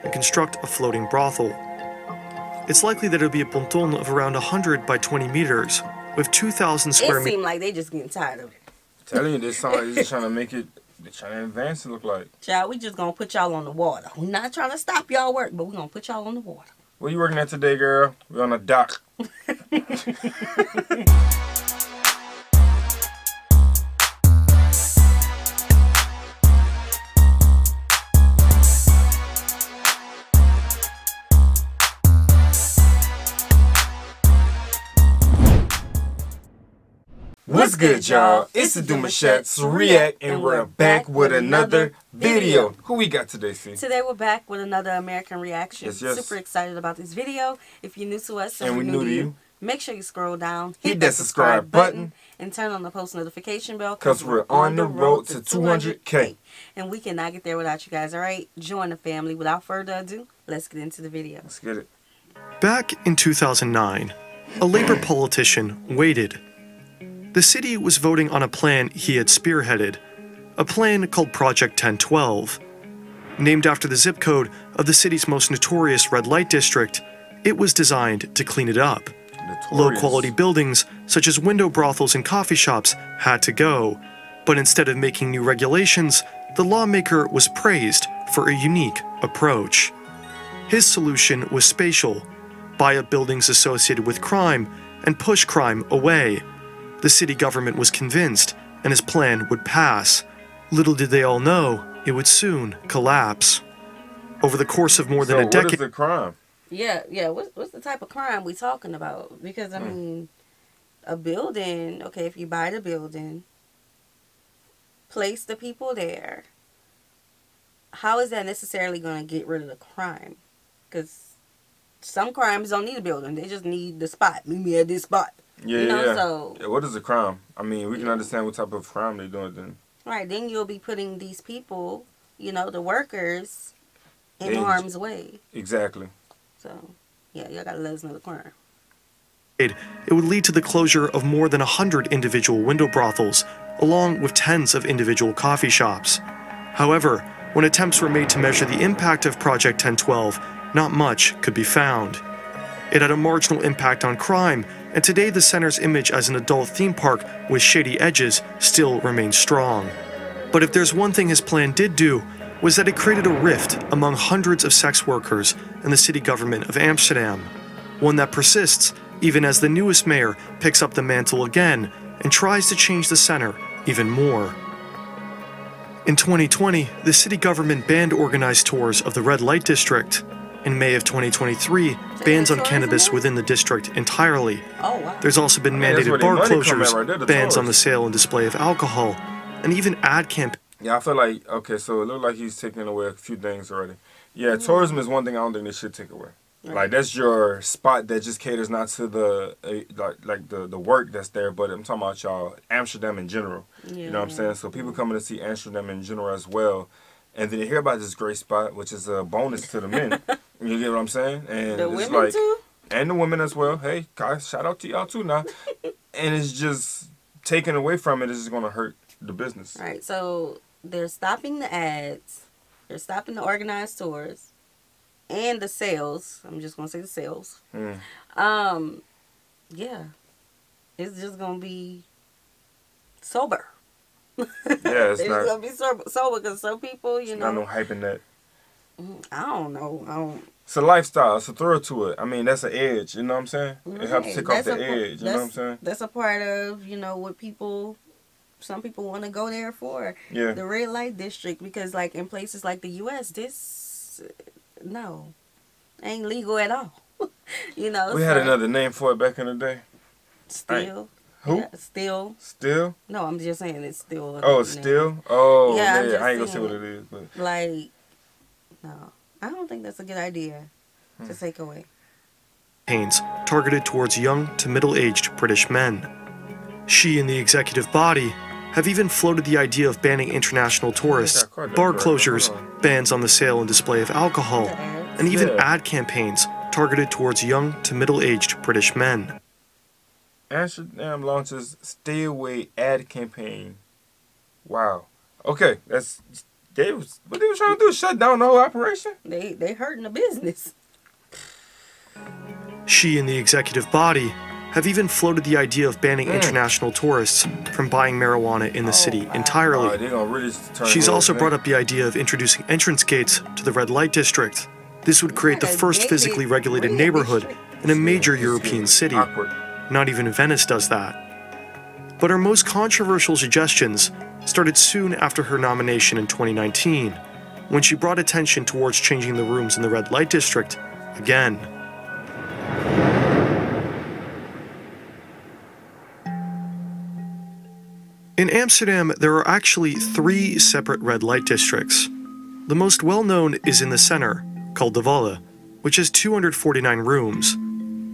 and construct a floating brothel. It's likely that it'll be a ponton of around 100 by 20 meters, with 2,000 square meters. It seems like they just getting tired of it. I'm telling you, this song is just trying to make it, they're trying to advance it look like. Child, we just gonna put y'all on the water. We're not trying to stop y'all work, but we're gonna put y'all on the water. Where you working at today, girl? We're on the dock. What's good, y'all? It's the Demouchets REACT, and we're back with another video. Who we got today, C? Today we're back with another American reaction. Yes, yes. Super excited about this video. If you're new to us and we're new to you, make sure you scroll down, hit that subscribe button, and turn on the post notification bell, because we're on the road to 200K. And we cannot get there without you guys, alright? Join the family. Without further ado, let's get into the video. Let's get it. Back in 2009, a Labour politician waited. The city was voting on a plan he had spearheaded, a plan called Project 1012. Named after the zip code of the city's most notorious red light district, it was designed to clean it up. Low-quality buildings, such as window brothels and coffee shops, had to go, but instead of making new regulations, the lawmaker was praised for a unique approach. His solution was spatial: buy up buildings associated with crime and push crime away. The city government was convinced, and his plan would pass. Little did they all know, it would soon collapse. Over the course of more than a decade... what is the crime? Yeah, what's the type of crime we talking about? Because, I mean, a building, okay, if you buy the building, place the people there, how is that necessarily going to get rid of the crime? Because some crimes don't need a building, they just need the spot. Meet me at this spot. Yeah, you know, yeah. So, yeah, what is a crime? I mean, we can understand what type of crime they're doing then. Right, then you'll be putting these people, you know, the workers, in harm's way. Exactly. So, yeah, y'all gotta let us know the crime. It would lead to the closure of more than 100 individual window brothels, along with tens of individual coffee shops. However, when attempts were made to measure the impact of Project 1012, not much could be found. It had a marginal impact on crime, and today the center's image as an adult theme park with shady edges still remains strong. But if there's one thing his plan did do, was that it created a rift among hundreds of sex workers and the city government of Amsterdam. One that persists even as the newest mayor picks up the mantle again and tries to change the center even more. In 2020, the city government banned organized tours of the red light district. In May of 2023, bans on cannabis within the district entirely. Oh, wow. There's also been mandated bar closures, bans on the sale and display of alcohol, and even ad campaigns. Yeah, I feel like, okay, so it looked like he's taking away a few things already. Yeah, tourism is one thing I don't think they should take away. Right. Like, that's your spot that just caters not to the, the work that's there, but I'm talking about y'all, Amsterdam in general. Yeah. You know what I'm saying? So people coming to see Amsterdam in general as well. And then they hear about this great spot, which is a bonus to the men. You get what I'm saying? And the it's women like, too? And the women as well. Hey, guys, shout out to y'all too now. And it's just taken away from it is just going to hurt the business. Right. So they're stopping the ads. They're stopping the organized tours. And the sales. I'm just going to say the sales. Yeah. It's just going to be sober. Yeah, it's not gonna be sober because some people, you know, not no hype in that. I don't know. It's a lifestyle. It's a thrill to it. I mean, that's an edge. You know what I'm saying? Right. It helps take off the edge. You know what I'm saying? That's a part of, you know, what some people want to go there for. Yeah. The red light district, because like in places like the U.S., no, ain't legal at all. You know. We had another name for it back in the day. Still. Who? Yeah, still. Still? No, I'm just saying it's still. Oh, still? Oh, yeah. I ain't gonna say what it is, but like, no, I don't think that's a good idea to take away. Campaigns targeted towards young to middle-aged British men. She and the executive body have even floated the idea of banning international tourists, bar closures, bans on the sale and display of alcohol, and even ad campaigns targeted towards young to middle-aged British men. Amsterdam launches Stay Away ad campaign. Wow. Okay, What they were trying to do? Shut down the whole operation? They hurting the business. She and the executive body have even floated the idea of banning international tourists from buying marijuana in the city entirely. They gonna really turn She's heads, also man. brought up the idea of introducing entrance gates to the red light district. This would create the first physically regulated neighborhood in a major European city. Awkward. Not even Venice does that. But her most controversial suggestions started soon after her nomination in 2019, when she brought attention towards changing the rooms in the red light district again. In Amsterdam, there are actually 3 separate red light districts. The most well-known is in the center, called De Volle, which has 249 rooms.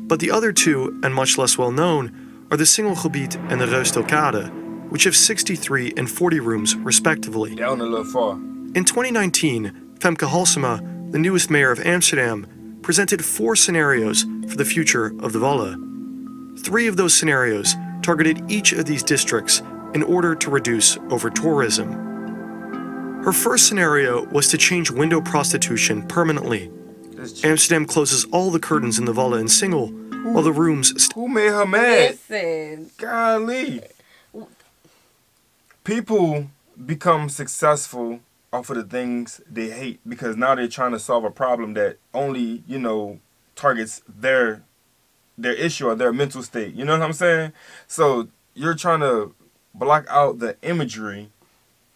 But the other 2, and much less well-known, are the Singelgebied and the Ruistelkade, which have 63 and 40 rooms respectively. Down a little far. In 2019, Femke Halsema, the newest mayor of Amsterdam, presented 4 scenarios for the future of De Volle. 3 of those scenarios targeted each of these districts in order to reduce over-tourism. Her first scenario was to change window prostitution permanently. Amsterdam closes all the curtains in the Volle and Singel, while the rooms... Who made her mad? Listen. Golly. People become successful off of the things they hate because now they're trying to solve a problem that only, you know, targets their issue or their mental state. You know what I'm saying? So you're trying to block out the imagery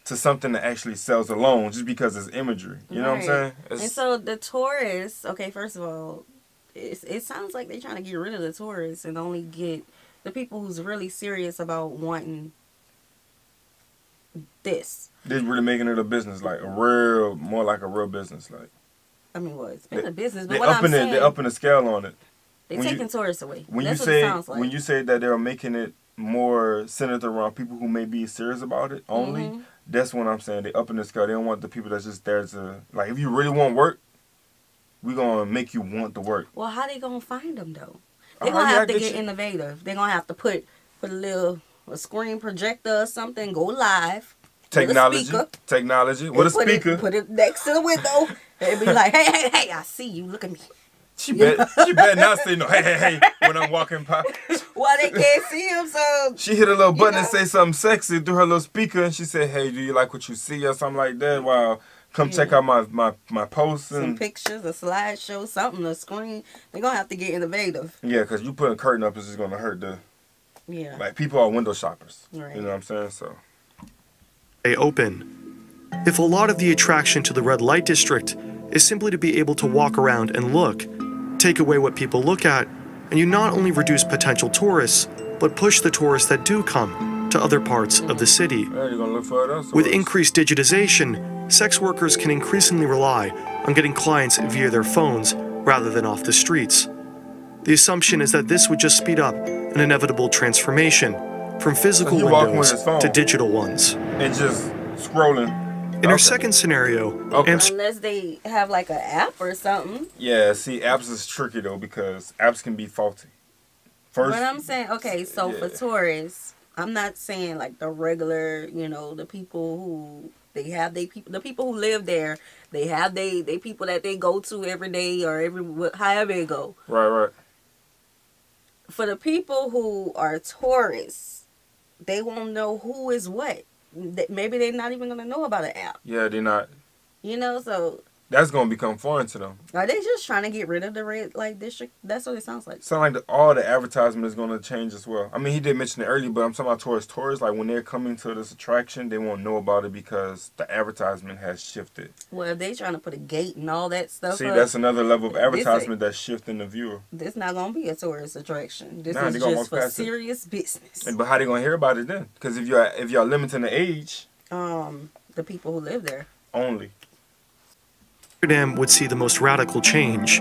to something that actually sells alone just because it's imagery. You know what I'm saying? And so the tourists, okay, first of all, it sounds like they're trying to get rid of the tourists and only get the people who's really serious about wanting this. They're really making it a business, like more like a real business. Like, I mean, well, it's been a business, but they're what I'm saying, they're upping the scale on it. They're taking tourists away. When That's you what it say sounds like. when you say that they're making it more centered around people who may be serious about it only, that's what I'm saying. They upping the scale. They don't want the people that's just there to, like, if you really want work, we're gonna make you want the work. Well, how they gonna find them though? They're gonna have to get innovative. They're gonna have to put a screen projector or something, go live. Technology with a speaker. Put it next to the window and be like, hey, I see you. Look at me. She better not say no, hey, when I'm walking by. Well, they can't see him, so... She hit a little button and say something sexy through her little speaker, and she said, hey, do you like what you see or something like that? Well, come check out my posts. Some pictures, a slideshow, something, a screen. They're going to have to get innovative. Yeah, because you putting a curtain up is just going to hurt the... Yeah. Like, people are window shoppers. Right. You know what I'm saying? So... They open. If a lot of the attraction to the red light district is simply to be able to walk around and look, take away what people look at, and you not only reduce potential tourists, but push the tourists that do come to other parts of the city. Yeah, you're gonna look for it With increased digitization, sex workers can increasingly rely on getting clients via their phones rather than off the streets. The assumption is that this would just speed up an inevitable transformation from physical windows to digital ones. And just scrolling. In her second scenario, unless they have like an app or something. Yeah, see, apps is tricky though because apps can be faulty. But I'm saying, okay, so for tourists, I'm not saying like the regular, you know, the people who the people who live there, they have they people that they go to every day or however they go. Right. For the people who are tourists, they won't know who is what. Maybe they're not even going to know about an app. Yeah, they're not. You know, so... That's going to become foreign to them. Are they just trying to get rid of the red light district? That's what it sounds like. Sound like all the advertisement is going to change as well. I mean, he did mention it earlier, but I'm talking about tourists. Tourists, like when they're coming to this attraction, they won't know about it because the advertisement has shifted. Well, if they trying to put a gate and all that stuff See, that's another level of advertisement that's shifting the viewer. This not going to be a tourist attraction. This is just for serious business. But how they going to hear about it then? Because if you're limiting the age... the people who live there. Only. Amsterdam would see the most radical change.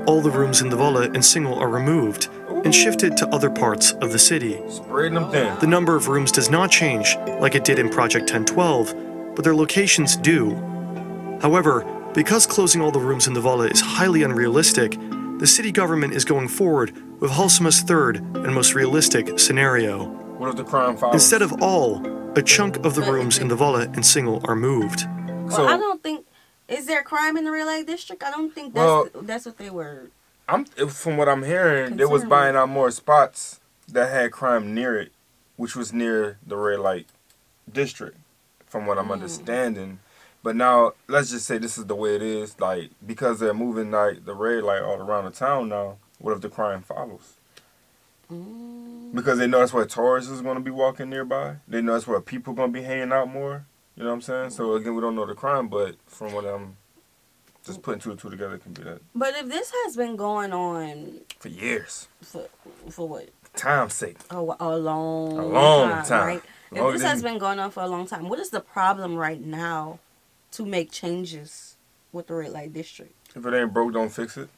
All the rooms in the Volle and Singel are removed and shifted to other parts of the city. Spreading them thin. The number of rooms does not change like it did in Project 1012, but their locations do. However, because closing all the rooms in the Volle is highly unrealistic, the city government is going forward with Halsema's third and most realistic scenario. What if the crime follows? Instead of all, a chunk of the rooms in the Volle and Singel are moved. Well, I don't think... Is there crime in the red light district? I don't think that's what they were... From what I'm hearing, they was buying out more spots that had crime near it, which was near the red light district, from what I'm understanding. But now, let's just say this is the way it is. Like, because they're moving like the red light all around the town now, what if the crime follows? Because they know that's where tourists is going to be walking nearby. They know that's where people going to be hanging out more. You know what I'm saying? So, again, we don't know the crime, but from what I'm just putting 2 and 2 together, it can be that. But if this has been going on... For years. For what? Time's sake. A long time. Right? If this has been going on for a long time, what is the problem right now to make changes with the red light district? If it ain't broke, don't fix it.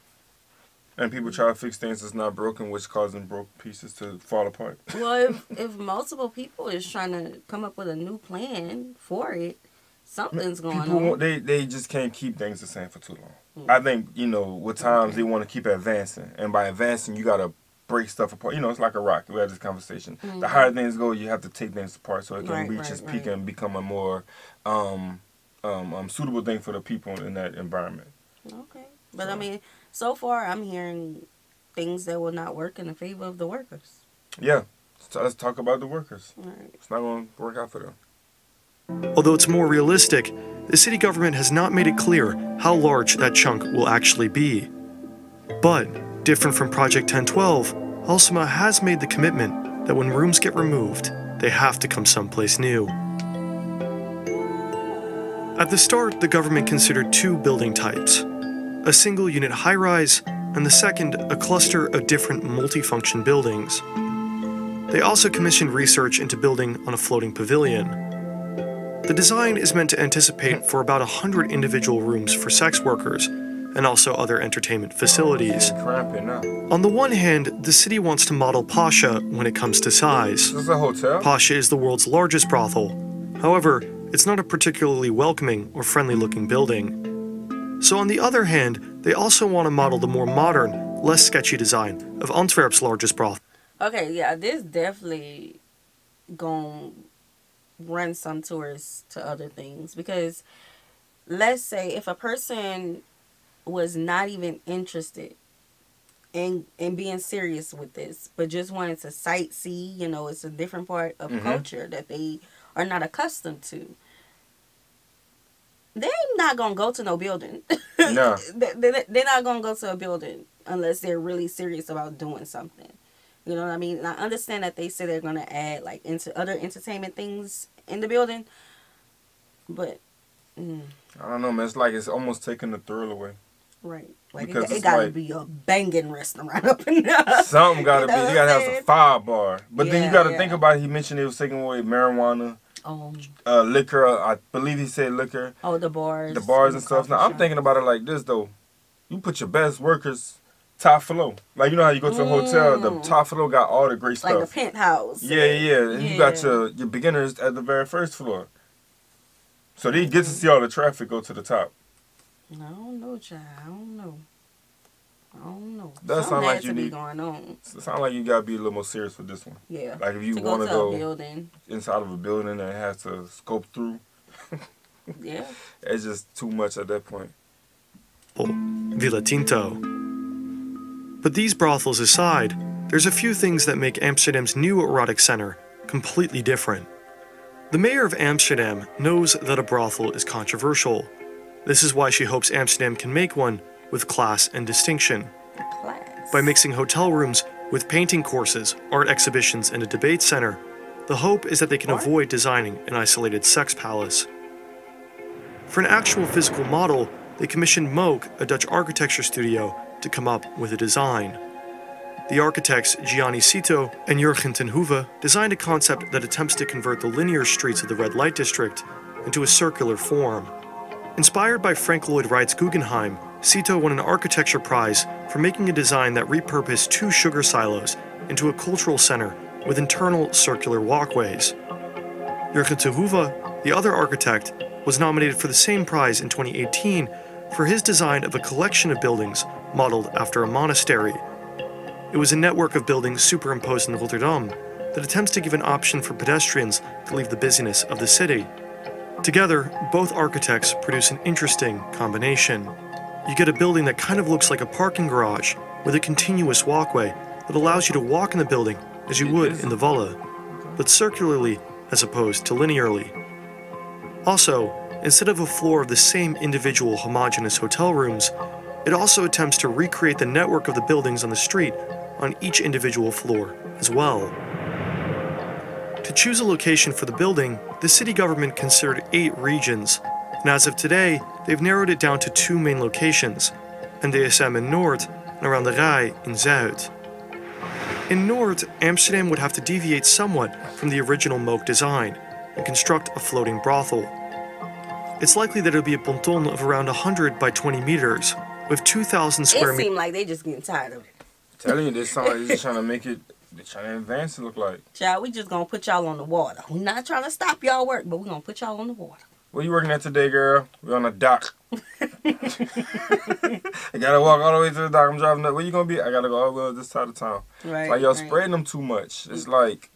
And people try to fix things that's not broken, which causing broke pieces to fall apart. Well, if multiple people is trying to come up with a new plan for it, something's going on. They just can't keep things the same for too long. I think, you know, with times they want to keep advancing. And by advancing, you got to break stuff apart. You know, it's like a rock. We had this conversation. The higher things go, you have to take things apart so it can reach its peak and become a more suitable thing for the people in that environment. Okay. But, I mean, so far I'm hearing things that will not work in the favor of the workers. Yeah. So let's talk about the workers. Right. It's not going to work out for them. Although it's more realistic, the city government has not made it clear how large that chunk will actually be. But, different from Project 1012, Halsema has made the commitment that when rooms get removed, they have to come someplace new. At the start, the government considered 2 building types: a single-unit high-rise, and the second, a cluster of different multifunction buildings. They also commissioned research into building on a floating pavilion. The design is meant to anticipate for about 100 individual rooms for sex workers, and also other entertainment facilities. On the one hand, the city wants to model Pasha when it comes to size. This is a hotel? Pasha is the world's largest brothel. However, it's not a particularly welcoming or friendly-looking building. So on the other hand, they also want to model the more modern, less sketchy design of Antwerp's largest brothel. Okay, yeah, this definitely gonna run some tourists to other things. Because let's say if a person was not even interested in being serious with this, but just wanted to sightsee, you know, it's a different part of culture that they are not accustomed to. They're not going to go to no building. No. They're not going to go to a building unless they're really serious about doing something. You know what I mean? And I understand that they say they're going to add, like, into other entertainment things in the building. But, I don't know, man. It's like it's almost taking the thrill away. Right. Like, it got to be a banging restaurant up in there. Something got to be. You got to have some fire bar. But then you got to think about it. He mentioned he was taking away marijuana. Liquor, I believe he said liquor. Oh, the bars. The bars and stuff. Now, I'm thinking about it like this, though. You put your best workers top floor. Like, you know how you go to a hotel, the top floor got all the great stuff. Like the penthouse. Yeah. And you got your beginners at the very first floor. So they get to see all the traffic go to the top. I don't know, child. I don't know. That sounds like you need going on. It sounds like you gotta be a little more serious with this one. Yeah. Like if you want to go inside of a building and it has to scope through. Yeah. It's just too much at that point. Villa Tinto. But these brothels aside, there's a few things that make Amsterdam's new erotic center completely different. The mayor of Amsterdam knows that a brothel is controversial. This is why she hopes Amsterdam can make one with class and distinction. By mixing hotel rooms with painting courses, art exhibitions, and a debate center, the hope is that they can avoid designing an isolated sex palace. For an actual physical model, they commissioned Moog, a Dutch architecture studio, to come up with a design. The architects Gianni Cito and Jurgen ten Hoeve designed a concept that attempts to convert the linear streets of the red light district into a circular form. Inspired by Frank Lloyd Wright's Guggenheim, Cito won an architecture prize for making a design that repurposed 2 sugar silos into a cultural center with internal circular walkways. Jurgen ten Hoeve, the other architect, was nominated for the same prize in 2018 for his design of a collection of buildings modeled after a monastery. It was a network of buildings superimposed in Rotterdam that attempts to give an option for pedestrians to leave the busyness of the city. Together, both architects produce an interesting combination. You get a building that kind of looks like a parking garage with a continuous walkway that allows you to walk in the building as you would in the villa, but circularly as opposed to linearly. Also, instead of a floor of the same individual homogeneous hotel rooms, it also attempts to recreate the network of the buildings on the street on each individual floor as well. To choose a location for the building, the city government considered 8 regions, and as of today, they've narrowed it down to 2 main locations, NDSM in Noord and around the Rij in Zuid. In Noord, Amsterdam would have to deviate somewhat from the original Mook design and construct a floating brothel. It's likely that it'll be a ponton of around 100 by 20 meters, with 2,000 square meters. It seemed like they just getting tired of it. Telling you, this sound like they're just trying to make it, they're trying to advance it look like. Child, we just gonna put y'all on the water. We're not trying to stop y'all work, but we're gonna put y'all on the water. Where you working at today, girl? We're on the dock. I gotta walk all the way to the dock. I'm driving up. Where you gonna be? I gotta go all the way to this side of town. Right. Like, y'all spreading them too much. It's like...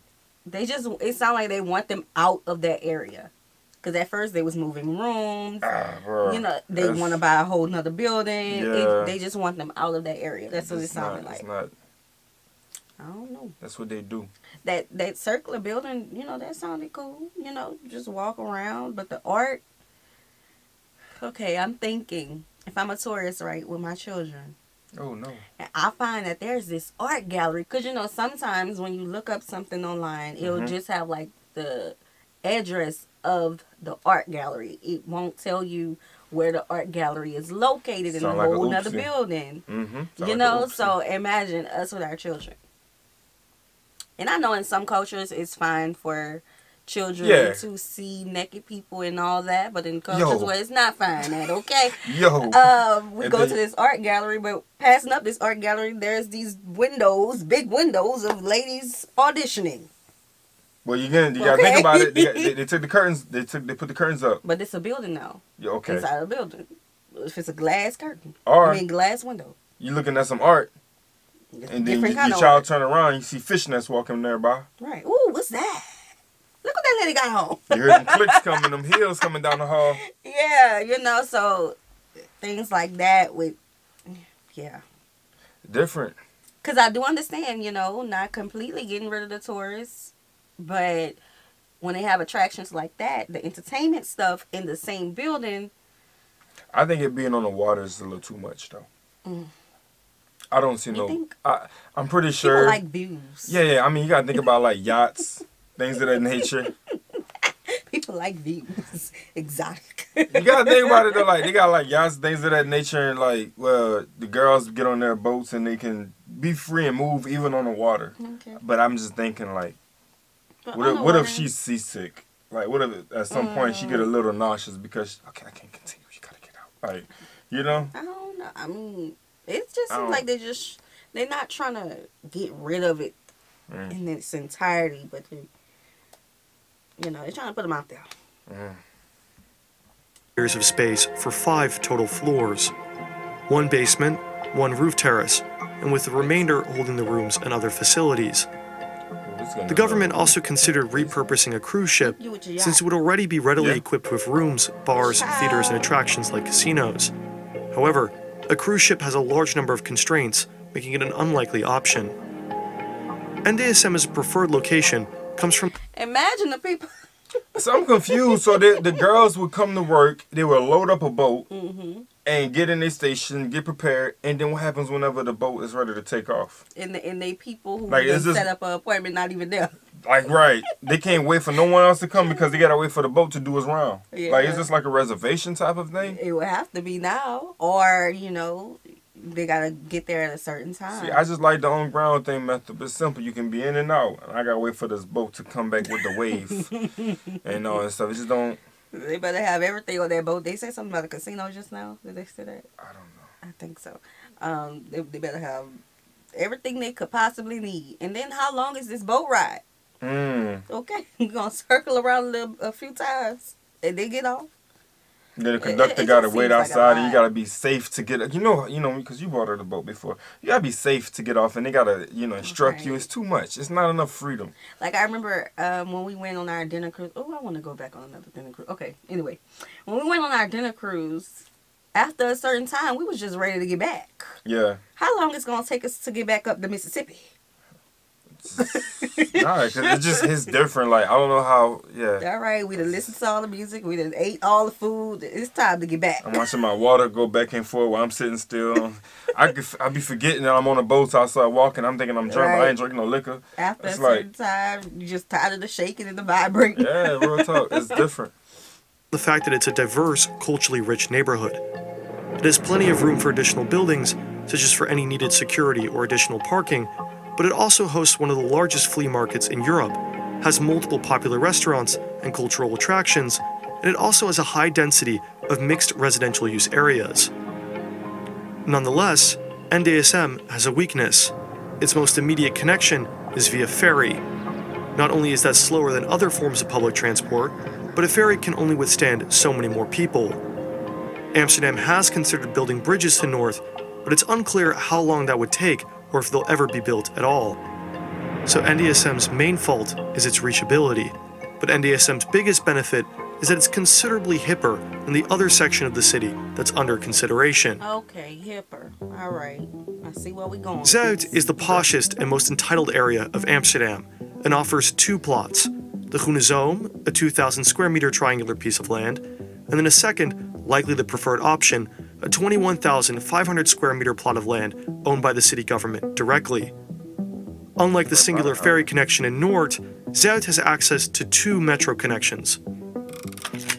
They just, it sounds like they want them out of that area. Because at first they was moving rooms. Bro, you know, they want to buy a whole nother building. Yeah. They just want them out of that area. That's what it sounded like. It's not. I don't know. That's what they do. That circular building, you know, that sounded cool. You know, just walk around. But the art, okay, I'm thinking, if I'm a tourist, right, with my children. Oh, no. And I find that there's this art gallery. Because, you know, sometimes when you look up something online, it'll just have, like, the address of the art gallery. It won't tell you where the art gallery is located in a whole nother building. You know, so imagine us with our children. And I know in some cultures it's fine for children to see naked people and all that, but in cultures where it's not fine at, okay? We go to this art gallery, but passing up this art gallery, there's these windows, big windows of ladies auditioning. Well, you gotta think about it. They took the curtains. They put the curtains up. But it's a building now. Yeah, okay. Inside a building. If it's a glass curtain, or glass window. You looking at some art, and then your child turn around, you see fishnets walking nearby. Right. Ooh, what's that? Look what that lady got on. You heard them clicks coming, them heels coming down the hall. Yeah, you know, so things like that with, different. Because I do understand, you know, not completely getting rid of the tourists. But when they have attractions like that, the entertainment stuff in the same building. I think it being on the water is a little too much, though. I don't see I'm pretty sure. People like views. Yeah. I mean, you got to think about, like, yachts, things of that nature. People like views. Exotic. You got to think about it, though. Like, they got, like, yachts, things of that nature. And, like, well, the girls get on their boats and they can be free and move even on the water. Okay. But I'm just thinking, like, what if she's seasick? Like, what if at some point she get a little nauseous because, okay, I can't continue. You gotta get out. Like, you know? I don't know. I mean, it just seems like they're not trying to get rid of it in its entirety, but you know, they're trying to put them out there. Areas of space for 5 total floors, 1 basement, 1 roof terrace, and with the remainder holding the rooms and other facilities. The government also considered repurposing a cruise ship since it would already be readily equipped with rooms, bars, theaters, and attractions like casinos. However, a cruise ship has a large number of constraints, making it an unlikely option. NDSM as a preferred location comes from... Imagine the people... So I'm confused. So the girls would come to work, they would load up a boat, and get in their station, get prepared, and then what happens whenever the boat is ready to take off? And they people who like, set up an appointment not even there. Like, right. They can't wait for no one else to come because they got to wait for the boat to do its round. Yeah. Like, is this like a reservation type of thing? It would have to be now. Or, you know, they got to get there at a certain time. See, I just like the on-ground thing method. It's simple. You can be in and out. And I got to wait for this boat to come back with the wave and all that stuff. It just don't... They better have everything on that boat. They said something about a casino just now. Did they say that? I don't know. I think so. They better have everything they could possibly need. And then how long is this boat ride? Okay, you're going to circle around a few times and they get off. Then the conductor It got to just wait seems like a outside, and you lot. got to be safe to get. You know, because you bought her the boat before. You got to be safe to get off, and they got to, instruct you. Right. It's too much. It's not enough freedom. Like, I remember when we went on our dinner cruise. Oh, I want to go back on another dinner cruise. Okay, anyway. When we went on our dinner cruise, after a certain time, we was just ready to get back. Yeah. How long it's going to take us to get back up the Mississippi? Nah, because it just hits different. Like, I don't know how, yeah. All right, we done listened to all the music. We done ate all the food. It's time to get back. I'm watching my water go back and forth while I'm sitting still. I be forgetting that I'm on a boat, so I start walking. I'm thinking I'm drunk, but I ain't drinking no liquor. After It's a certain time, you just tired of the shaking and the vibrating. Yeah, real talk. It's different. The fact that it's a diverse, culturally rich neighborhood. It has plenty of room for additional buildings, such as for any needed security or additional parking, but it also hosts one of the largest flea markets in Europe, has multiple popular restaurants and cultural attractions, and it also has a high density of mixed residential use areas. Nonetheless, NDSM has a weakness. Its most immediate connection is via ferry. Not only is that slower than other forms of public transport, but a ferry can only withstand so many more people. Amsterdam has considered building bridges to north, but it's unclear how long that would take or if they'll ever be built at all. So NDSM's main fault is its reachability, but NDSM's biggest benefit is that it's considerably hipper than the other section of the city that's under consideration. Okay, hipper. All right. I see where we're going. Zuid is the poshest and most entitled area of Amsterdam and offers two plots. The Groene Zoom, a 2,000 square meter triangular piece of land, and then a second, likely the preferred option, a 21,500 square meter plot of land owned by the city government directly. Unlike the singular ferry connection in Noord, Zuid has access to two metro connections.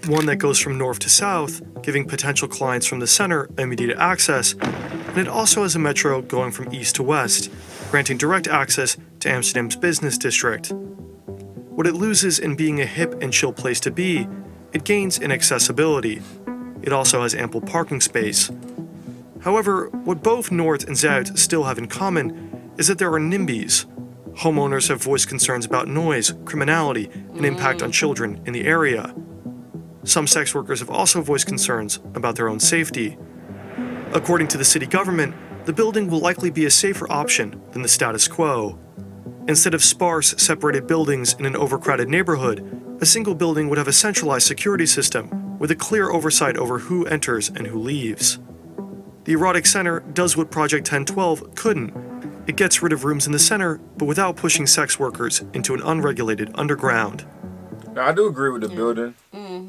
One that goes from north to south, giving potential clients from the center immediate access, and it also has a metro going from east to west, granting direct access to Amsterdam's business district. What it loses in being a hip and chill place to be, it gains in accessibility. It also has ample parking space. However, what both Noord and Zuid still have in common is that there are NIMBYs. Homeowners have voiced concerns about noise, criminality, and impact on children in the area. Some sex workers have also voiced concerns about their own safety. According to the city government, the building will likely be a safer option than the status quo. Instead of sparse, separated buildings in an overcrowded neighborhood, a single building would have a centralized security system with a clear oversight over who enters and who leaves. The Erotic Center does what Project 1012 couldn't. It gets rid of rooms in the center, but without pushing sex workers into an unregulated underground. Now, I do agree with the building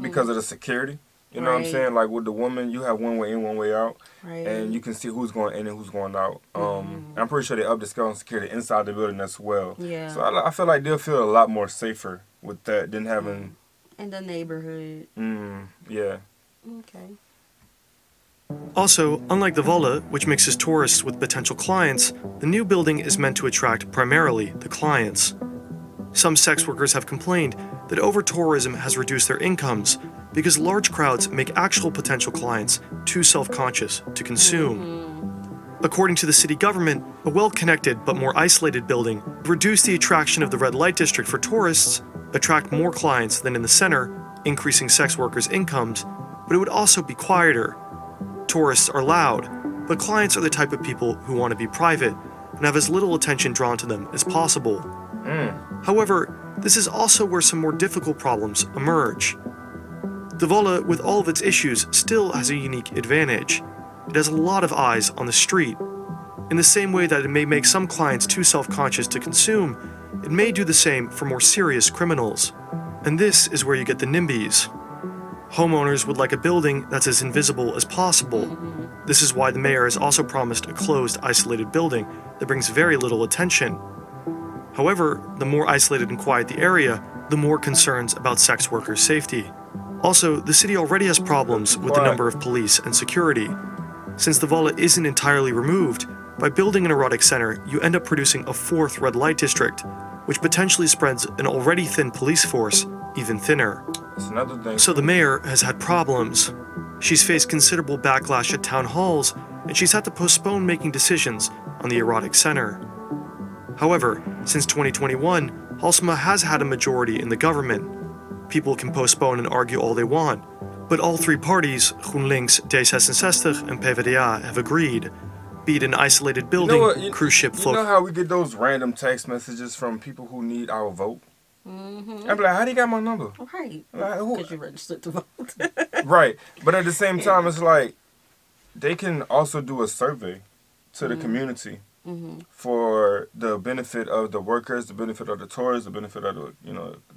because of the security. You know what I'm saying? Like with the woman, you have one way in, one way out, and you can see who's going in and who's going out. I'm pretty sure they upped the scale on security inside the building as well. Yeah. So I feel like they'll feel a lot more safer with that than having... In the neighborhood. Yeah. Okay. Also, unlike the Volle, which mixes tourists with potential clients, the new building is meant to attract primarily the clients. Some sex workers have complained that over-tourism has reduced their incomes because large crowds make actual potential clients too self-conscious to consume. According to the city government, a well-connected but more isolated building would reduce the attraction of the red light district for tourists, attract more clients than in the center, increasing sex workers' incomes, but it would also be quieter. Tourists are loud, but clients are the type of people who want to be private and have as little attention drawn to them as possible. However, this is also where some more difficult problems emerge. The Volle, with all of its issues, still has a unique advantage. It has a lot of eyes on the street. In the same way that it may make some clients too self-conscious to consume, it may do the same for more serious criminals. And this is where you get the NIMBYs. Homeowners would like a building that's as invisible as possible. This is why the mayor has also promised a closed, isolated building that brings very little attention. However, the more isolated and quiet the area, the more concerns about sex workers' safety. Also, the city already has problems with the number of police and security. Since the Volle isn't entirely removed, by building an erotic center, you end up producing a fourth red light district, which potentially spreads an already thin police force even thinner. That's another thing. So the mayor has had problems. She's faced considerable backlash at town halls, and she's had to postpone making decisions on the erotic center. However, since 2021, Halsema has had a majority in the government. People can postpone and argue all they want, But all three parties, GroenLinks, D66 and PvdA, have agreed. Be it an isolated building, cruise ship float. You know how we get those random text messages from people who need our vote? I'm like, how do you got my number? Right. Like, Because you registered to vote. Right. But at the same time, it's like, they can also do a survey to the community for the benefit of the workers, the benefit of the tourists, the benefit of the,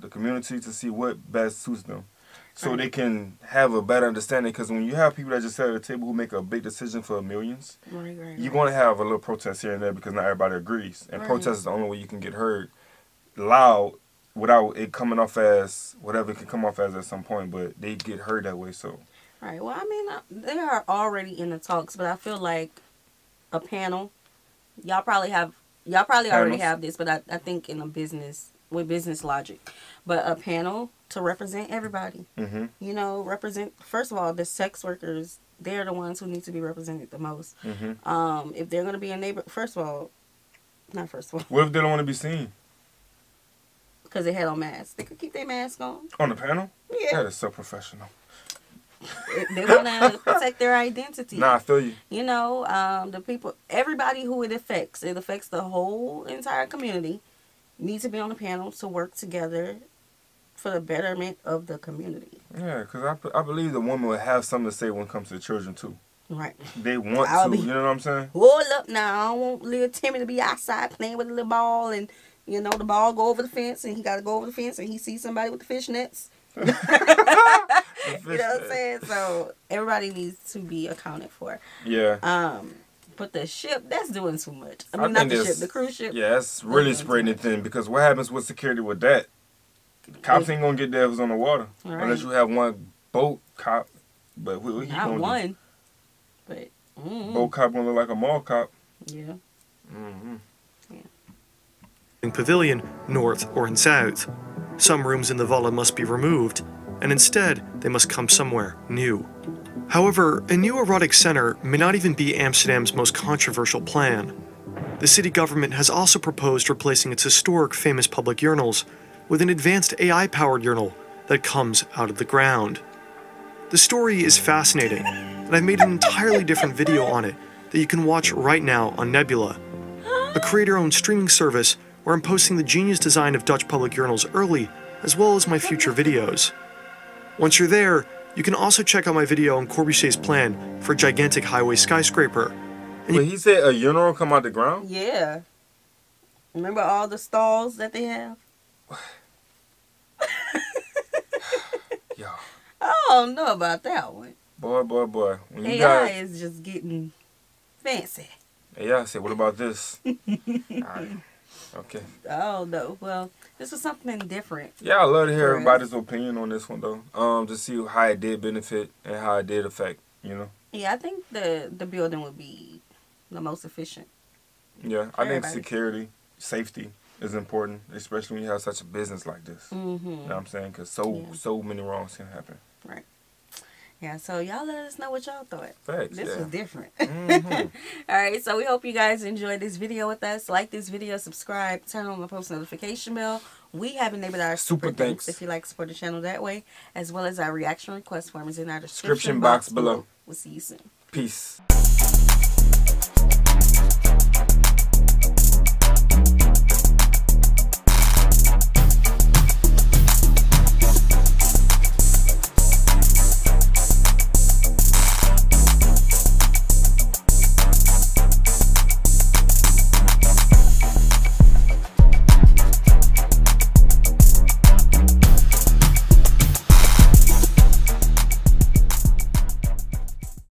the community, to see what best suits them. So they can have a better understanding, because when you have people that just sit at the table who make a big decision for millions, you're going to have a little protest here and there because not everybody agrees. And protest is the only way you can get heard loud without it coming off as whatever it can come off as at some point, but they get heard that way. So. Right. Well, I mean, they are already in the talks, but I feel like a panel, y'all probably already have this, but I think in a business, with business logic, but a panel to represent everybody. Represent, first of all, the sex workers. They're the ones who need to be represented the most. If they're going to be a neighbor, what if they don't want to be seen? Because they had on masks. They could keep their mask on. On the panel? Yeah. That is so professional. They want to protect their identity. Nah, I feel you. The people, everybody who it affects the whole entire community, need to be on the panel to work together for the betterment of the community. Yeah, because I believe the woman will have something to say when it comes to the children, too. Right. They want to, you know what I'm saying? Hold up now. I don't want little Timmy to be outside playing with a little ball, and, the ball go over the fence, and he got to go over the fence, and he sees somebody with the fishnets. You know what I'm saying? So everybody needs to be accounted for. Yeah. But the ship, that's doing too much. I mean, not the ship, the cruise ship. Yeah, that's really spreading it thin, because what happens with security with that? The cops ain't going to get there if it's on the water. Right. Unless you have one boat cop. But what not one. But, boat cop going to look like a mall cop. Yeah. In pavilion, north or in south. Some rooms in the villa must be removed, and instead they must come somewhere new. However, a new erotic center may not even be Amsterdam's most controversial plan. The city government has also proposed replacing its historic famous public urinals with an advanced AI-powered urinal that comes out of the ground. The story is fascinating, and I've made an entirely different video on it that you can watch right now on Nebula, a creator-owned streaming service where I'm posting the genius design of Dutch public urinals early, as well as my future videos. Once you're there, you can also check out my video on Corbusier's plan for a gigantic highway skyscraper. Wait, he said a urinal come out the ground? Yeah. Remember all the stalls that they have? Yo. I don't know about that one. Boy. When AI is just getting fancy. AI said, what about this? All right. Okay. Oh, no. Well, this was something different. Yeah, I love to hear everybody's opinion on this one, though. To see how it did benefit and how it did affect, Yeah, I think the building would be the most efficient. Yeah, I think security, safety is important, especially when you have such a business like this. You know what I'm saying? Because so many wrongs can happen. Right. Yeah, so y'all let us know what y'all thought. Facts, this was different. All right, so we hope you guys enjoyed this video with us. Like this video, subscribe, turn on the post notification bell. We have enabled our super thanks if you like to support the channel that way, as well as our reaction request form is in our description box below. We'll see you soon. Peace.